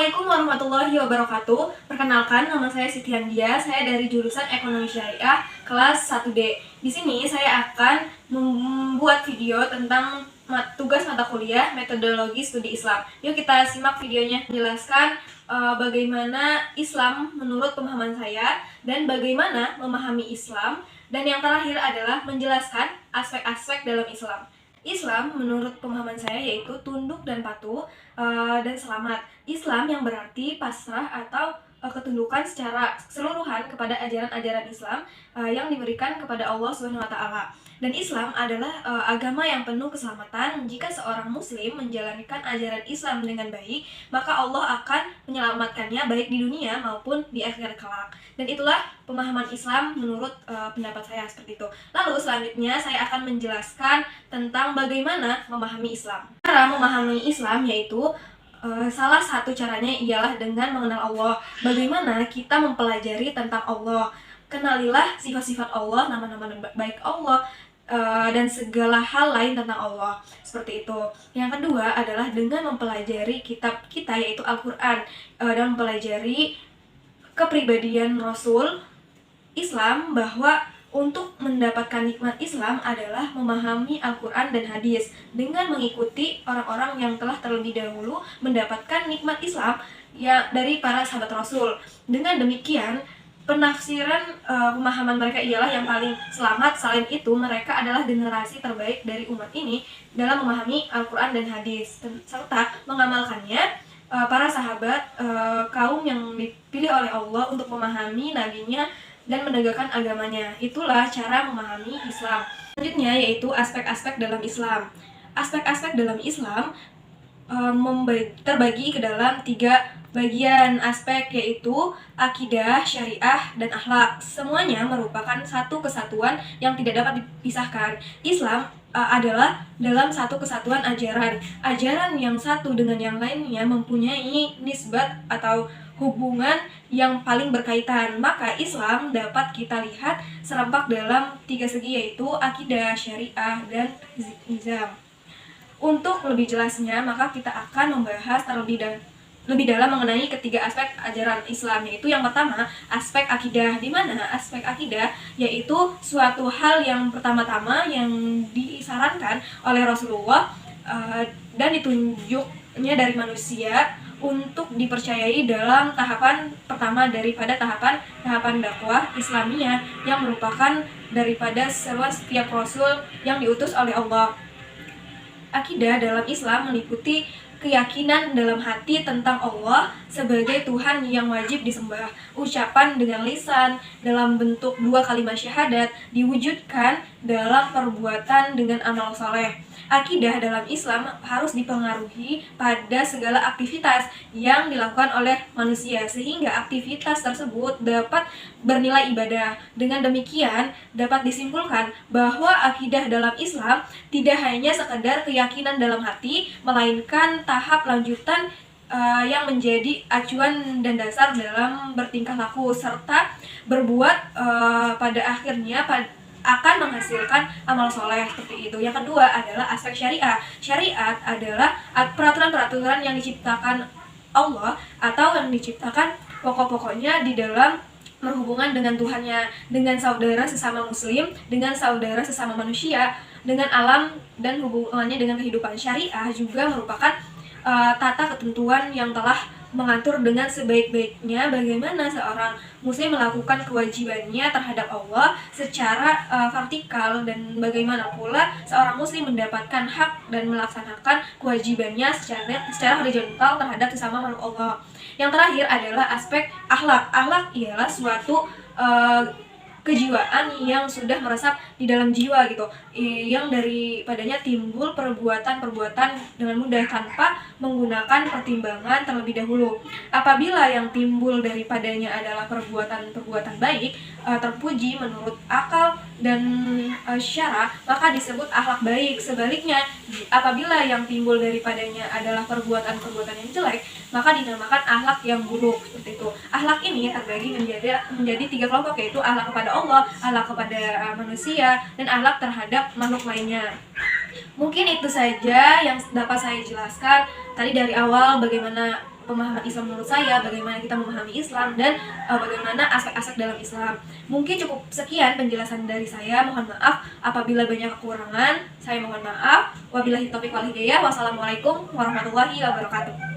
Assalamualaikum warahmatullahi wabarakatuh. Perkenalkan, nama saya Siti Handia. Saya dari jurusan Ekonomi Syariah kelas 1D. Di sini saya akan membuat video tentang tugas mata kuliah metodologi studi Islam. Yuk kita simak videonya. Menjelaskan bagaimana Islam menurut pemahaman saya dan bagaimana memahami Islam. Dan yang terakhir adalah menjelaskan aspek-aspek dalam Islam. Islam menurut pemahaman saya yaitu tunduk dan patuh dan selamat. Islam yang berarti pasrah atau ketundukan secara keseluruhan kepada ajaran-ajaran Islam yang diberikan kepada Allah SWT. Dan Islam adalah agama yang penuh keselamatan. Jika seorang muslim menjalankan ajaran Islam dengan baik, maka Allah akan menyelamatkannya baik di dunia maupun di akhirat kelak. Dan itulah pemahaman Islam menurut pendapat saya seperti itu. Lalu selanjutnya saya akan menjelaskan tentang bagaimana memahami Islam. Cara memahami Islam yaitu salah satu caranya ialah dengan mengenal Allah. Bagaimana kita mempelajari tentang Allah. Kenalilah sifat-sifat Allah, nama-nama baik Allah, dan segala hal lain tentang Allah. Seperti itu. Yang kedua adalah dengan mempelajari kitab kita yaitu Al-Quran, dan mempelajari kepribadian Rasul Islam, bahwa untuk mendapatkan nikmat Islam adalah memahami Al-Quran dan hadis dengan mengikuti orang-orang yang telah terlebih dahulu mendapatkan nikmat Islam dari para sahabat Rasul. Dengan demikian, penafsiran pemahaman mereka ialah yang paling selamat. Selain itu, mereka adalah generasi terbaik dari umat ini dalam memahami Al-Quran dan hadis serta mengamalkannya. Para sahabat kaum yang dipilih oleh Allah untuk memahami nabinya dan menegakkan agamanya. Itulah cara memahami Islam. Selanjutnya yaitu aspek-aspek dalam Islam. Aspek-aspek dalam Islam terbagi ke dalam 3 bagian aspek, yaitu akidah, syariah, dan akhlak. Semuanya merupakan satu kesatuan yang tidak dapat dipisahkan. Islam adalah dalam satu kesatuan ajaran. Ajaran yang satu dengan yang lainnya mempunyai nisbat atau hubungan yang paling berkaitan. Maka Islam dapat kita lihat serempak dalam 3 segi, yaitu akidah, syariah, dan nizam. Untuk lebih jelasnya, maka kita akan membahas lebih dalam mengenai ketiga aspek ajaran Islam, yaitu yang pertama aspek akidah, di mana aspek akidah yaitu suatu hal yang pertama-tama yang disarankan oleh Rasulullah dan ditunjuknya dari manusia untuk dipercayai dalam tahapan pertama daripada tahapan dakwah Islamiyah yang merupakan daripada seruan setiap Rasul yang diutus oleh Allah. Akidah dalam Islam meliputi keyakinan dalam hati tentang Allah sebagai Tuhan yang wajib disembah. Ucapan dengan lisan dalam bentuk 2 kalimat syahadat diwujudkan dalam perbuatan dengan amal soleh. Akidah dalam Islam harus dipengaruhi pada segala aktivitas yang dilakukan oleh manusia sehingga aktivitas tersebut dapat bernilai ibadah. Dengan demikian dapat disimpulkan bahwa akidah dalam Islam tidak hanya sekedar keyakinan dalam hati, melainkan tahap lanjutan yang menjadi acuan dan dasar dalam bertingkah laku serta berbuat pada akhirnya akan menghasilkan amal soleh seperti itu. Yang kedua adalah aspek syariah. Syariat adalah peraturan-peraturan yang diciptakan Allah atau yang diciptakan pokok-pokoknya di dalam berhubungan dengan Tuhannya, dengan saudara sesama muslim, dengan saudara sesama manusia, dengan alam, dan hubungannya dengan kehidupan. Syariah juga merupakan tata ketentuan yang telah mengatur dengan sebaik-baiknya bagaimana seorang muslim melakukan kewajibannya terhadap Allah secara vertikal, dan bagaimana pula seorang muslim mendapatkan hak dan melaksanakan kewajibannya secara horizontal terhadap sesama makhluk Allah. Yang terakhir adalah aspek akhlak. Akhlak ialah suatu kejiwaan yang sudah meresap di dalam jiwa gitu, yang daripadanya timbul perbuatan-perbuatan dengan mudah tanpa menggunakan pertimbangan terlebih dahulu. Apabila yang timbul daripadanya adalah perbuatan-perbuatan baik, terpuji menurut akal dan syara, maka disebut akhlak baik. Sebaliknya, apabila yang timbul daripadanya adalah perbuatan-perbuatan yang jelek, maka dinamakan akhlak yang buruk. Seperti itu. Akhlak ini terbagi menjadi 3 kelompok, yaitu akhlak kepada Allah, akhlak kepada manusia, dan akhlak terhadap makhluk lainnya. Mungkin itu saja yang dapat saya jelaskan tadi dari awal, bagaimana pemahaman Islam menurut saya, bagaimana kita memahami Islam, dan bagaimana aspek-aspek dalam Islam. Mungkin cukup sekian penjelasan dari saya. Mohon maaf apabila banyak kekurangan. Saya mohon maaf. Wabillahi taufiq wal hidayah. Wassalamualaikum warahmatullahi wabarakatuh.